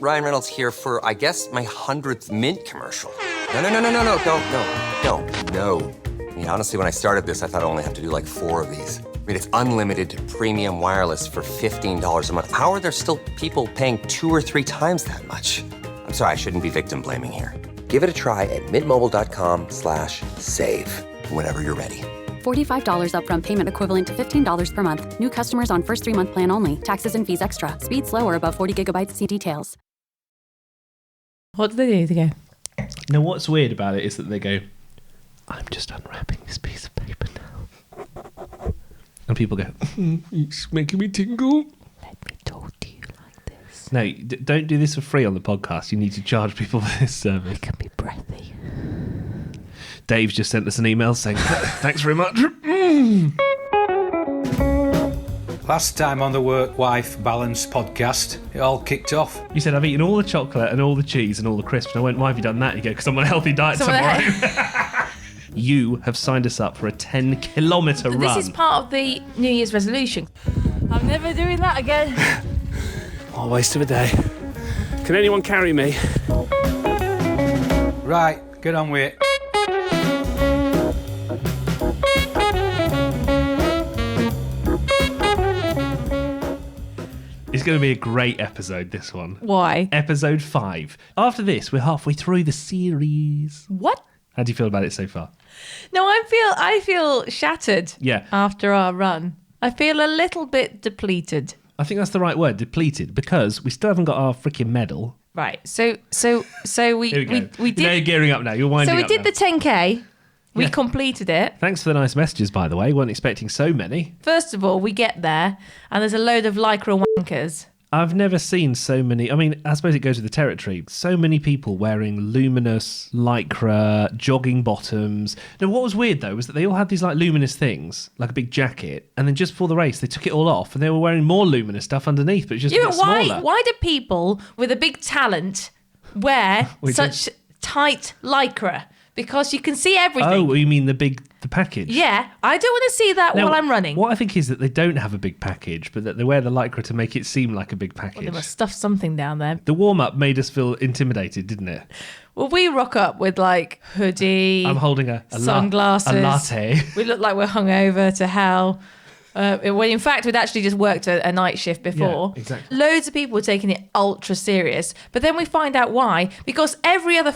Ryan Reynolds here for, I guess, my 100th Mint commercial. No, don't. I mean, honestly, when I started this, I thought I only have to do like 4 of these. I mean, it's unlimited premium wireless for $15 a month. How are there still people paying 2 or 3 times that much? I'm sorry, I shouldn't be victim blaming here. Give it a try at mintmobile.com/save. Whenever you're ready. $45 upfront payment equivalent to $15 per month. New customers on first 3-month plan only. Taxes and fees extra. Speed slower above 40 gigabytes. See details. What do they do? They go, Now, what's weird about it is that they go, I'm just unwrapping this piece of paper now. And people go, it's making me tingle. let me talk to you like this. No, don't do this for free on the podcast. You need to charge people for this service. It can be breathy. Dave's just sent us an email saying, thanks very much. Last time on the Work-Wife Balance podcast, it all kicked off. You said, I've eaten all the chocolate and all the cheese and all the crisps. And I went, why have you done that? You go, because I'm on a healthy diet tomorrow. You have signed us up for a 10-kilometre run. This is part of the New Year's resolution. I'm never doing that again. What a waste of a day. Can anyone carry me? Right, get on with it. It's going to be a great episode, this one. Why? Episode 5. After this, we're halfway through the series. What? How do you feel about it so far? No, I feel shattered. Yeah. After our run, I feel a little bit depleted. I think that's the right word, depleted, because we still haven't got our freaking medal. Right. So we Here we go. we did. Now you're gearing up now. You're winding So we up did now. the 10K. We Yeah. completed it. Thanks for the nice messages, by the way. Weren't expecting so many. First of all, we get there and there's a load of lycra wankers. I've never seen so many. I mean, I suppose it goes with the territory. So many people wearing luminous lycra, jogging bottoms. Now, what was weird, though, was that they all had these like luminous things, like a big jacket. And then just before the race, they took it all off and they were wearing more luminous stuff underneath, but just a Yeah, bit but why? smaller. Why do people with a big talent wear We such tight lycra? Because you can see everything. Oh, you mean the package? Yeah, I don't want to see that Now, while I'm running. What I think is that they don't have a big package, but that they wear the lycra to make it seem like a big package. They must stuff something down there. The warm-up made us feel intimidated, didn't it? Well, we rock up with like hoodie, I'm holding a sunglasses. a latte. We look like we're hungover to hell. When in fact we'd actually just worked a night shift before. Yeah, exactly. Loads of people were taking it ultra serious, but then we find out why. Because every other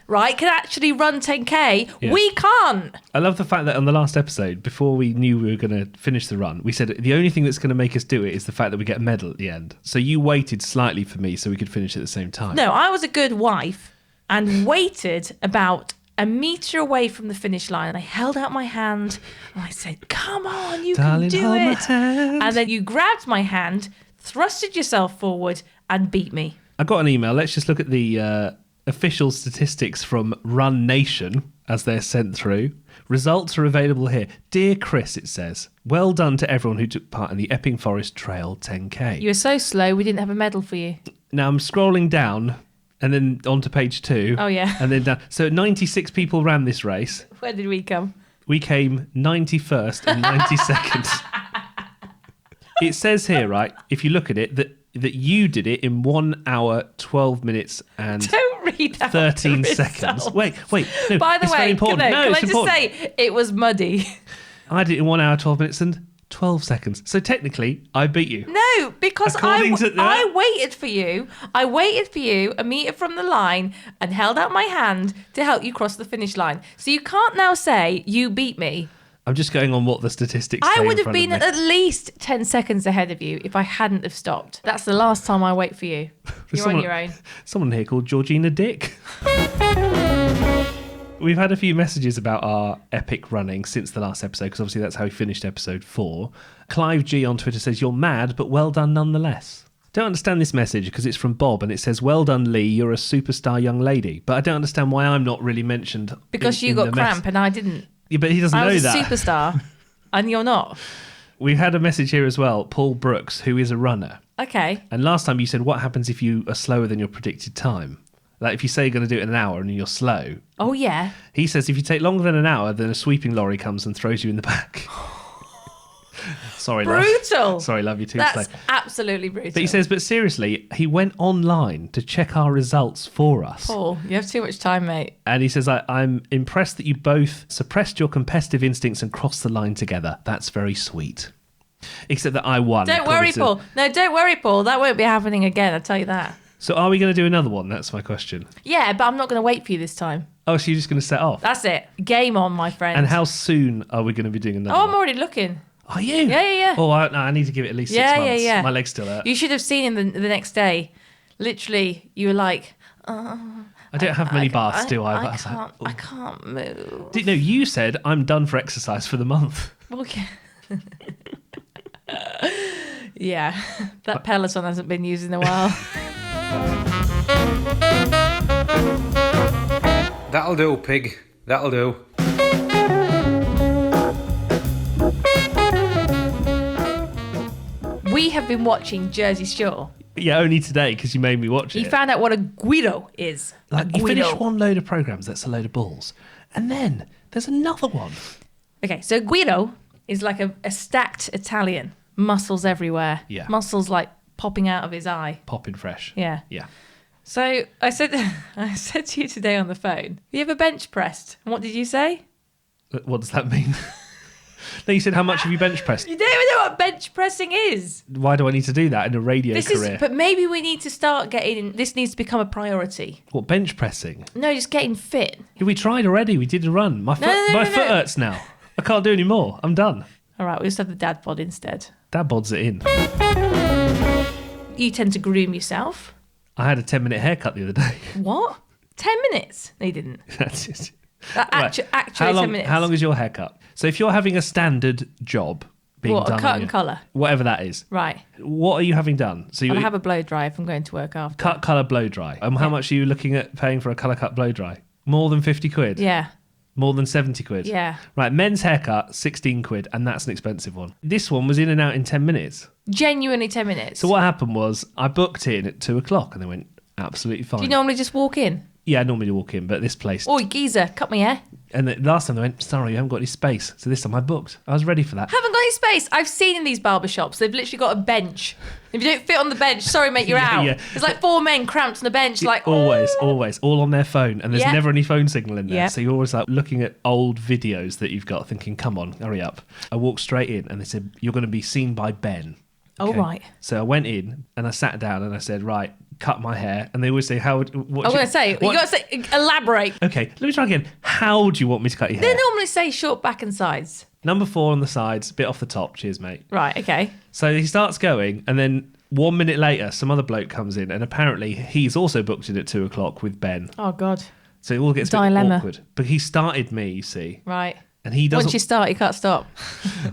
right can actually run 10K. Yeah. We can't. I love the fact that on the last episode, before we knew we were going to finish the run, we said the only thing that's going to make us do it is the fact that we get a medal at the end. So you waited slightly for me so we could finish at the same time. No, I was a good wife and waited about a metre away from the finish line, and I held out my hand and I said, come on, you Darling, can do hold my it. hand. And then you grabbed my hand, thrusted yourself forward and beat me. I got an email. Let's just look at the official statistics from Run Nation as they're sent through. Results are available here. Dear Chris, it says, well done to everyone who took part in the Epping Forest Trail 10K. You were so slow, we didn't have a medal for you. Now I'm scrolling down and then on to page 2. Oh, yeah. And then down. So 96 people ran this race. Where did we come? We came 91st and 92nd. It says here, right, if you look at it, that you did it in 1 hour, 12 minutes and Don't read out 13 the seconds. result. Wait. No, By the it's very way, important. can No, I it's just important. say it was muddy? I did it in 1 hour, 12 minutes and 12 seconds. So technically, I beat you. No, because According to that- I waited for you. I waited for you a metre from the line and held out my hand to help you cross the finish line. So you can't now say you beat me. I'm just going on what the statistics say I in would have front of been me. at least 10 seconds ahead of you if I hadn't have stopped. That's the last time I wait for you. You're on your own. Someone here called Georgina Dick. We've had a few messages about our epic running since the last episode, because obviously that's how we finished episode 4. Clive G on Twitter says, you're mad, but well done nonetheless. Don't understand this message because it's from Bob and it says, well done, Leigh, you're a superstar young lady. But I don't understand why I'm not really mentioned. Because you in got the cramp and I didn't. Yeah, but he doesn't I know was a that. superstar and you're not. We've had a message here as well, Paul Brooks, who is a runner. Okay. And last time you said, what happens if you are slower than your predicted time? Like if you say you're going to do it in an hour and you're slow. Oh, yeah. He says if you take longer than an hour, then a sweeping lorry comes and throws you in the back. Sorry, love. Brutal. Sorry, love, you too That's slow. absolutely brutal. But he says, but seriously, he went online to check our results for us. Paul, you have too much time, mate. And he says, I'm impressed that you both suppressed your competitive instincts and crossed the line together. That's very sweet. Except that I won. Don't worry, Paul. No, don't worry, Paul. That won't be happening again, I'll tell you that. So are we going to do another one? That's my question. Yeah, but I'm not going to wait for you this time. Oh, so you're just going to set off? That's it. Game on, my friend. And how soon are we going to be doing another Oh, one? I'm already looking. Are you? Yeah. Oh, I need to give it at least 6 months. Yeah. My legs still hurt. You should have seen him the next day. Literally, you were like, I don't have many baths, do I? But was like, I can't move. No, you said I'm done for exercise for the month. Okay. Yeah, that Peloton hasn't been used in a while. That'll do, pig. That'll do. We have been watching Jersey Shore. Yeah, only today because you made me watch it. You found out what a Guido is. Like, A you finish Guido. one load of programs, that's a load of balls. And then there's another one. Okay, so Guido is like a stacked Italian. Muscles everywhere. Yeah. Muscles like popping out of his eye. Popping fresh. Yeah. Yeah. So I said to you today on the phone, you ever bench pressed? And what did you say? What does that mean? No, you said, how much have you bench pressed? You don't even know what bench pressing is. Why do I need to do that in a radio career? But maybe we need to start this needs to become a priority. What, bench pressing? No, just getting fit. Yeah, we tried already. We did a run. My foot, No. foot hurts now. I can't do any more. I'm done. All right, we'll just have the dad bod instead. Dad bods it in. You tend to groom yourself. I had a 10-minute haircut the other day. What? 10 minutes? No, you didn't. That's it. Actually, How long, 10 minutes. How long is your haircut? So if you're having a standard job being What, a done, cut on and your- colour? whatever that is, Right. what are you having done? So you I'll have a blow dry if I'm going to work after. cut, colour, blow dry. How much are you looking at paying for a colour cut, blow dry? More than 50 quid? Yeah. More than 70 quid? Yeah. Right, men's haircut, 16 quid, and that's an expensive one. This one was in and out in 10 minutes. Genuinely 10 minutes. So what happened was I booked in at 2 o'clock and they went, absolutely fine. Do you normally just walk in? Yeah, I normally walk in, but this place... Oi, geezer, cut me hair. And the last time they went, sorry, you haven't got any space. So this time I booked. I was ready for that. Haven't got any space. I've seen in these barber shops, they've literally got a bench. If you don't fit on the bench, sorry, mate, you're Yeah, out. yeah. There's like 4 men cramped on the bench, like, Always, "Oh." always, all on their phone, and there's Yeah. never any phone signal in there. Yeah. So you're always like looking at old videos that you've got, thinking, "Come on, hurry up!" I walked straight in, and they said, "You're going to be seen by Ben." Oh, right. So I went in and I sat down and I said, "Right, cut my hair." And they always say, "How?" I'm going to say, you got to say, elaborate. Okay, let me try again. How do you want me to cut your They hair? normally say short back and sides. Number 4 on the sides, bit off the top. Cheers, mate. Right, okay. So he starts going, and then 1 minute later, some other bloke comes in, and apparently he's also booked in at 2 o'clock with Ben. Oh, God. So it all gets a bit Dilemma. awkward. But he started me, you see, Right. and he doesn't. Once you start, you can't stop.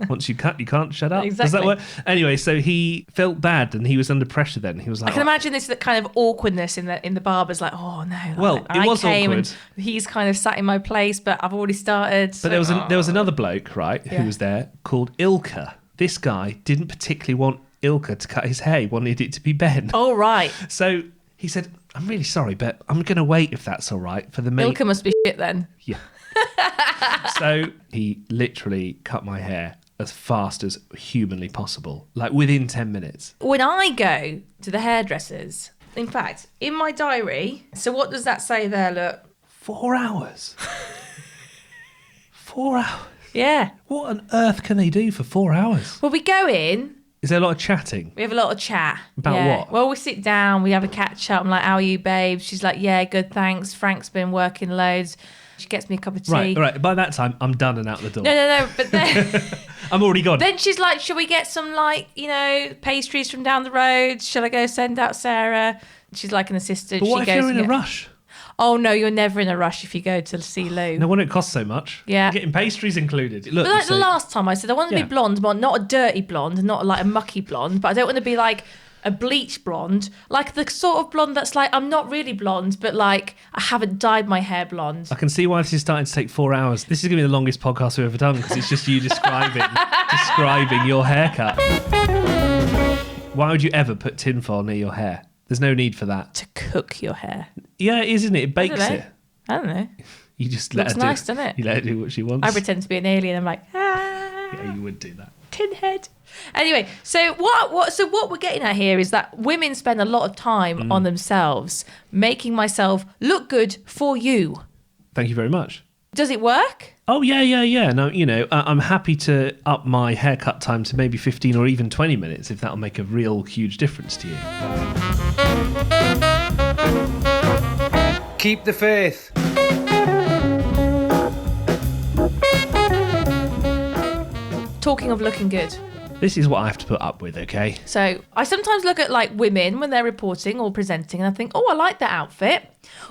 Once you cut, you can't shut up. Does Exactly. that work? Anyway, so he felt bad, and he was under pressure. Then he was like, I can imagine this kind of awkwardness in the barber's like, oh no. Like, Well, it I was came awkward. and he's kind of sat in my place, but I've already started. But there was another bloke, right, Yeah. who was there called Ilka. This guy didn't particularly want Ilka to cut his hair. He wanted it to be Ben. Oh, right. So he said, "I'm really sorry, but I'm going to wait if that's all right for the main." Ilka must be shit then. Yeah. So he literally cut my hair as fast as humanly possible, like within 10 minutes. When I go to the hairdressers, in fact, in my diary, so what does that say there? Look. 4 hours. 4 hours. Yeah. What on earth can they do for 4 hours? Well, we go in, Is there a lot of chatting? we have a lot of chat. About Yeah. what? Well, we sit down, we have a catch up. I'm like, how are you, babe? She's like, yeah, good, thanks. Frank's been working loads. She gets me a cup of tea. Right. By that time, I'm done and out the door. No. But then, I'm already gone. then she's like, shall we get some, like, pastries from down the road? Shall I go send out Sarah? She's like an assistant. But She what if goes you're and in a get- rush? Oh, no, you're never in a rush if you go to see Lou. No wonder it costs so much. Yeah. You're getting pastries included. Look, But like you the say- last time I said, I want to Yeah. be blonde, but not a dirty blonde, not like a mucky blonde, but I don't want to be like a bleach blonde, like the sort of blonde that's like, I'm not really blonde, but like I haven't dyed my hair blonde. I can see why this is starting to take 4 hours. This is going to be the longest podcast we've ever done because it's just you describing your haircut. Why would you ever put tinfoil near your hair? There's no need for that. To cook your hair. Yeah, isn't it? It I bakes don't know. it. I don't know. You just let Looks her do nice, doesn't it? You let her do what she wants. I pretend to be an alien. I'm like, Yeah, you would do that. tin head. Anyway, so what we're getting at here is that women spend a lot of time on themselves, making myself look good for you. Thank you very much. Does it work? Oh, yeah. No, I'm happy to up my haircut time to maybe 15 or even 20 minutes if that'll make a real huge difference to you. Keep the faith. Talking of looking good. This is what I have to put up with, okay? So I sometimes look at like women when they're reporting or presenting and I think, oh, I like that outfit.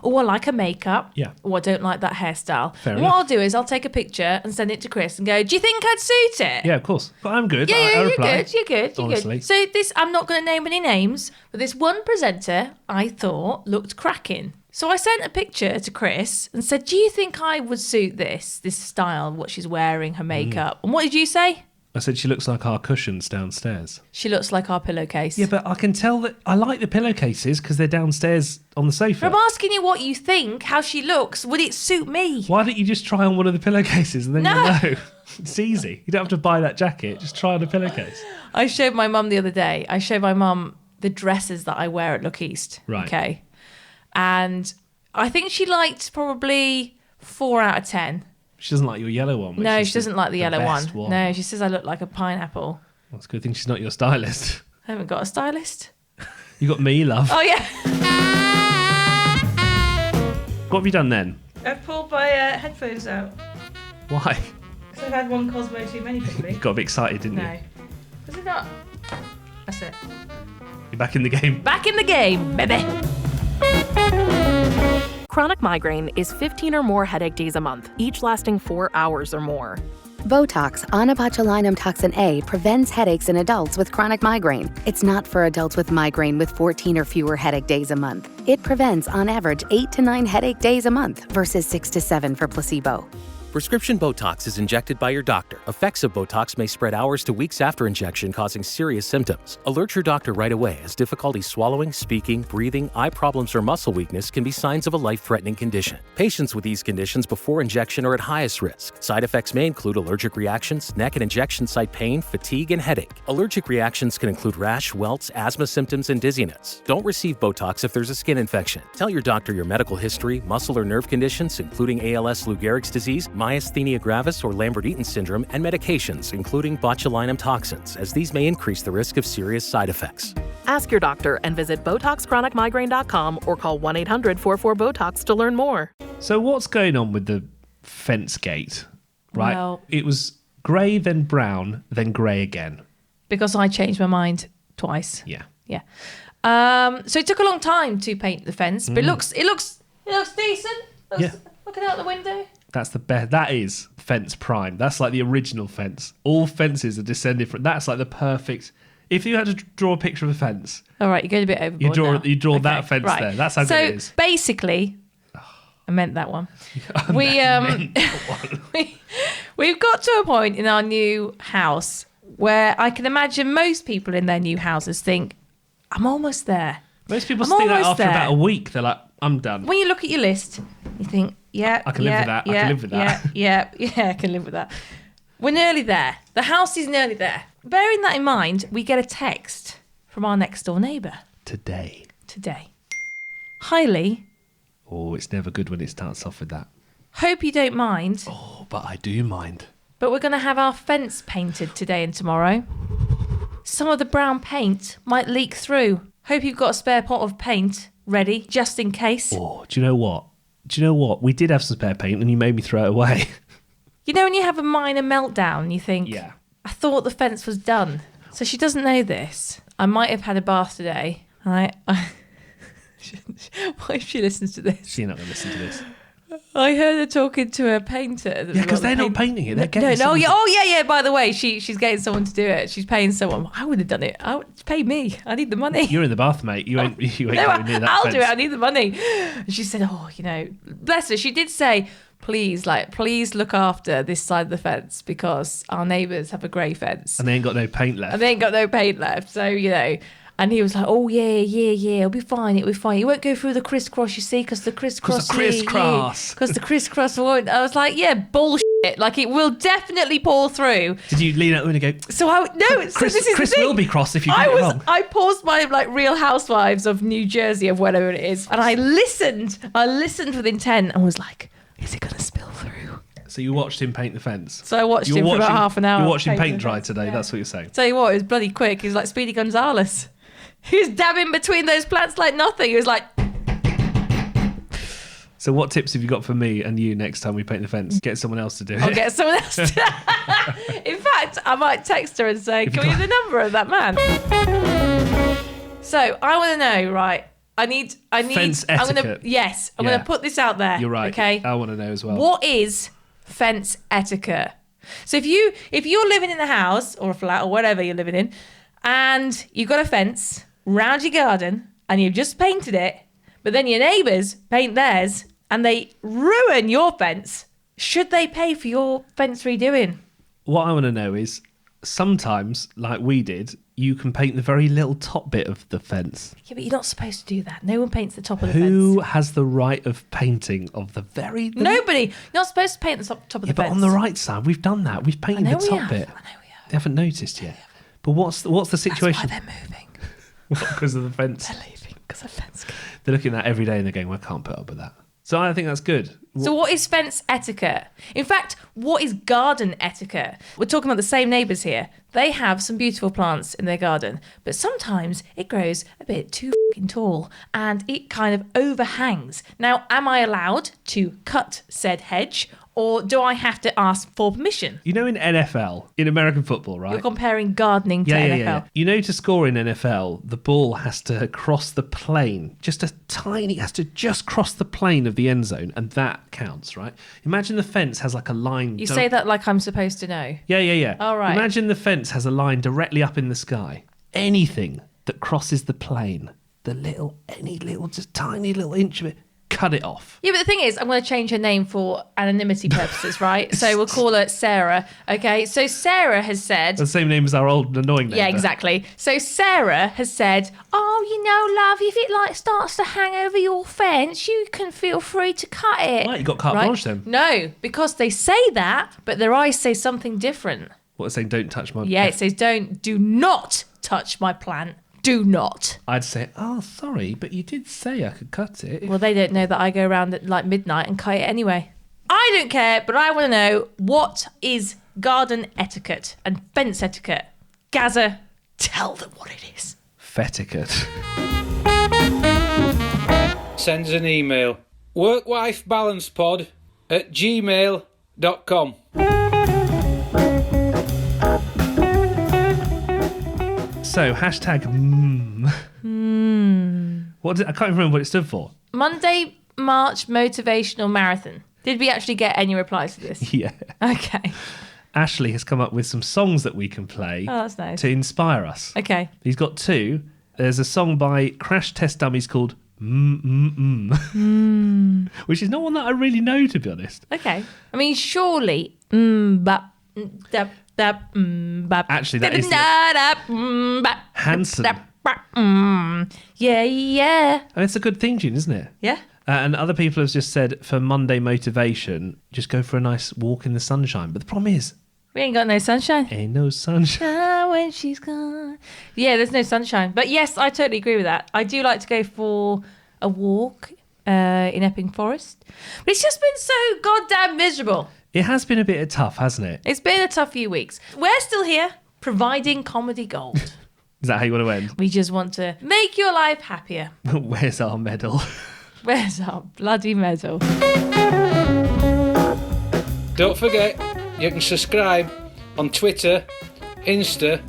Oh, I like her makeup. Yeah. Oh, I don't like that hairstyle. Fair And enough. what I'll do is I'll take a picture and send it to Chris and go, do you think I'd suit it? Yeah, of course. But I'm good. Yeah, I you're reply. good. You're good. Honestly. So this, I'm not going to name any names, but this one presenter I thought looked cracking. So I sent a picture to Chris and said, do you think I would suit this style, what she's wearing, her makeup? And what did you say? I said she looks like our cushions downstairs. She looks like our pillowcase. Yeah, but I can tell that I like the pillowcases because they're downstairs on the sofa. I'm asking you what you think, how she looks. Would it suit me? Why don't you just try on one of the pillowcases and then No. you'll know? It's easy. You don't have to buy that jacket. Just try on a pillowcase. I showed my mum the other day. I showed my mum the dresses that I wear at Look East. Right. Okay. And I think she liked probably 4 out of 10. She doesn't like your yellow one. which No, is she doesn't like the yellow best one. No, she says I look like a pineapple. Well, it's a good thing she's not your stylist. I haven't got a stylist. You got me, love. Oh, yeah. What have you done then? I've pulled my headphones out. Why? Because I've had one Cosmo too many, probably. You got a bit excited, didn't you? No. Was it not? That's it. You're back in the game. Back in the game, baby. Chronic migraine is 15 or more headache days a month, each lasting 4 hours or more. Botox, onabotulinum toxin A, prevents headaches in adults with chronic migraine. It's not for adults with migraine with 14 or fewer headache days a month. It prevents, on average, 8 to 9 headache days a month versus 6 to 7 for placebo. Prescription Botox is injected by your doctor. Effects of Botox may spread hours to weeks after injection, causing serious symptoms. Alert your doctor right away, as difficulty swallowing, speaking, breathing, eye problems, or muscle weakness can be signs of a life-threatening condition. Patients with these conditions before injection are at highest risk. Side effects may include allergic reactions, neck and injection site pain, fatigue, and headache. Allergic reactions can include rash, welts, asthma symptoms, and dizziness. Don't receive Botox if there's a skin infection. Tell your doctor your medical history, muscle or nerve conditions, including ALS, Lou Gehrig's disease, myasthenia gravis or Lambert-Eaton syndrome, and medications, including botulinum toxins, as these may increase the risk of serious side effects. Ask your doctor and visit BotoxChronicMigraine.com or call 1-800-44-BOTOX to learn more. So what's going on with the fence gate? Right? Well- It was grey, then brown, then grey again. Because I changed my mind twice. Yeah. Yeah. So it took a long time to paint the fence, but it looks decent. Yeah. Looking out the window. That's the best. That is fence prime. That's like the original fence. All fences are descended from. That's like the perfect. If you had to draw a picture of a fence, All right, you're going a bit overboard. You draw now. that fence there. That's how good it is. So basically, I meant that one. We've got to a point in our new house where I can imagine most people in their new houses think, I'm almost there. Most people I'm think that almost after there. about a week, they're like, I'm done. When you look at your list, you think, yeah, I can live with that. I can live with that. Yeah, I can live with that. We're nearly there. The house is nearly there. Bearing that in mind, we get a text from our next door neighbour Today. Hi, Lee. Oh, it's never good when it starts off with that. Hope you don't mind, Oh, but I do mind. but we're going to have our fence painted today and tomorrow. Some of the brown paint might leak through. Hope you've got a spare pot of paint ready, just in case. Oh, do you know what? We did have some spare paint and you made me throw it away. You know when you have a minor meltdown and you think, Yeah. I thought the fence was done. So she doesn't know this. I might have had a bath today. What if she listens to this? She's not going to listen to this. I heard her talking to a painter. Yeah, because they're not painting it. They're getting someone yeah. By the way, she's getting someone to do it. She's paying someone. I would have done it. Pay me. I need the money. You're in the bath, mate. You ain't No, going near that I'll fence. do it. I need the money. And she said, bless her. She did say, please look after this side of the fence because our neighbours have a grey fence. And they ain't got no paint left. And they ain't got no paint left. So, and he was like, oh, yeah, it'll be fine. It won't go through the crisscross, you see, because the crisscross. Because the crisscross. Because the crisscross won't. I was like, yeah, bullshit. Like it will definitely pour through. Did you lean out the window and go, So Chris, this is Chris the thing. will be cross if you get it wrong. I paused my Real Housewives of New Jersey, of whatever it is, and I listened with intent and was like, is it going to spill through? So you watched him paint the fence? So I watched him for about half an hour. You watched him paint the dry fence. today, Yeah. that's what you're saying. Tell you what, it was bloody quick. He was like Speedy Gonzales. He was dabbing between those plants like nothing. He was like... So what tips have you got for me and you next time we paint the fence? Get someone else to do it. I'll get someone else to... In fact, I might text her and say, can we have the number of that man? So I want to know, right? I need Fence etiquette. I'm going to put this out there. You're right. Okay. I want to know as well. What is fence etiquette? So if you're living in a house or a flat or whatever you're living in, and you've got a fence round your garden and you've just painted it, but then your neighbours paint theirs and they ruin your fence, should they pay for your fence redoing? What I want to know is, sometimes, like we did, you can paint the very little top bit of the fence. Yeah, but you're not supposed to do that. No one paints the top of the Who fence. has the right of painting of the very... Nobody. You're not supposed to paint the top of the But fence. on the right side, we've done that. We've painted the top bit. I know we have. They haven't noticed yet. But what's the situation? That's why they're moving. Because of the fence. They're leaving because of fence. They're looking at that every day and they're going, well, I can't put up with that. So I think that's good. So what is fence etiquette? In fact, what is garden etiquette? We're talking about the same neighbours here. They have some beautiful plants in their garden, but sometimes it grows a bit too fucking tall and it kind of overhangs. Now, am I allowed to cut said hedge, or do I have to ask for permission? You know, in NFL, in American football, right? You're comparing gardening to NFL. Yeah. You know, to score in NFL, the ball has to cross the plane. Has to just cross the plane of the end zone, and that counts, right? Imagine the fence has like a line. You say that like I'm supposed to know. Yeah. All right. Imagine the fence has a line directly up in the sky. Anything that crosses the plane, just tiny little inch of it, cut it off. Yeah, but the thing is, I'm going to change her name for anonymity purposes, right? So we'll call her Sarah. Okay, so Sarah has said... The same name as our old annoying neighbour. Yeah, exactly. So Sarah has said, love, if it starts to hang over your fence, you can feel free to cut it. Right, you got carte blanche then. No, because they say that, but their eyes say something different. What, it's saying don't touch my... Yeah, it says do not touch my plant. Do not. I'd say, oh, sorry, but you did say I could cut it. Well, they don't know that I go around at like midnight and cut it anyway. I don't care, but I want to know, what is garden etiquette and fence etiquette? Gaza, tell them what it is. Fetiquette. Sends an email. workwifebalancepod@gmail.com. So, hashtag I can't remember what it stood for. Monday, March Motivational Marathon. Did we actually get any replies to this? Yeah. Okay. Ashley has come up with some songs that we can play Oh, that's nice. to inspire us. Okay. He's got two. There's a song by Crash Test Dummies called which is not one that I really know, to be honest. Okay. I mean, surely. Actually, that is Hanson. Yeah. And it's a good theme tune, isn't it? Yeah. And other people have just said, for Monday motivation, just go for a nice walk in the sunshine. But the problem is, We ain't got no sunshine. ain't no sunshine. When she's gone. Yeah, there's no sunshine. But yes, I totally agree with that. I do like to go for a walk in Epping Forest. But it's just been so goddamn miserable. It has been a bit tough, hasn't it? It's been a tough few weeks. We're still here, providing comedy gold. Is that how you want to end? We just want to make your life happier. Where's our medal? Where's our bloody medal? Don't forget, you can subscribe on Twitter, Insta,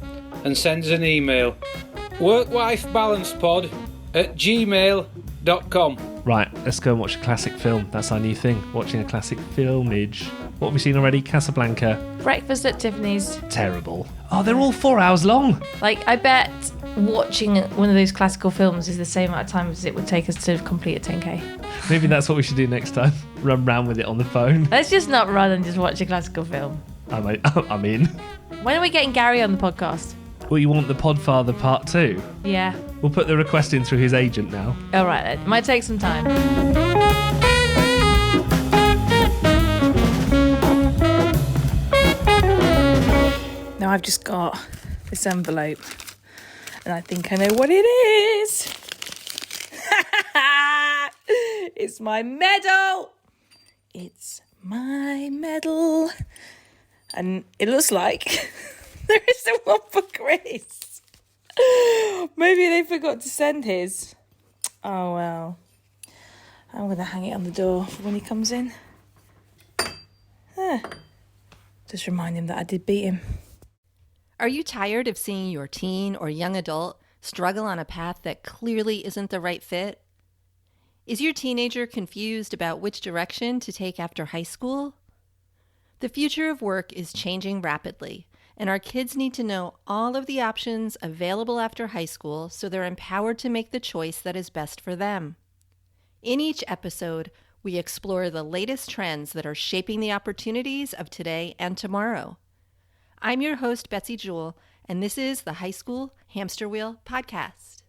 and send us an email. workwifebalancepod@gmail.com. Right, let's go and watch a classic film. That's our new thing, watching a classic filmage. What have we seen already? Casablanca. Breakfast at Tiffany's. Terrible. Oh, they're all 4 hours long. Like, I bet watching one of those classical films is the same amount of time as it would take us to complete a 10K. Maybe that's what we should do next time. Run round with it on the phone. Let's just not run and just watch a classical film. I'm in. When are we getting Gary on the podcast? Well, you want the Podfather Part 2? Yeah. We'll put the request in through his agent now. All right, then. Might take some time. I've just got this envelope and I think I know what it is. It's my medal. It's my medal. And it looks like there isn't one for Chris. Maybe they forgot to send his. Oh, well. I'm going to hang it on the door for when he comes in. Just remind him that I did beat him. Are you tired of seeing your teen or young adult struggle on a path that clearly isn't the right fit? Is your teenager confused about which direction to take after high school? The future of work is changing rapidly, and our kids need to know all of the options available after high school so they're empowered to make the choice that is best for them. In each episode, we explore the latest trends that are shaping the opportunities of today and tomorrow. I'm your host, Betsy Jewell, and this is the High School Hamster Wheel Podcast.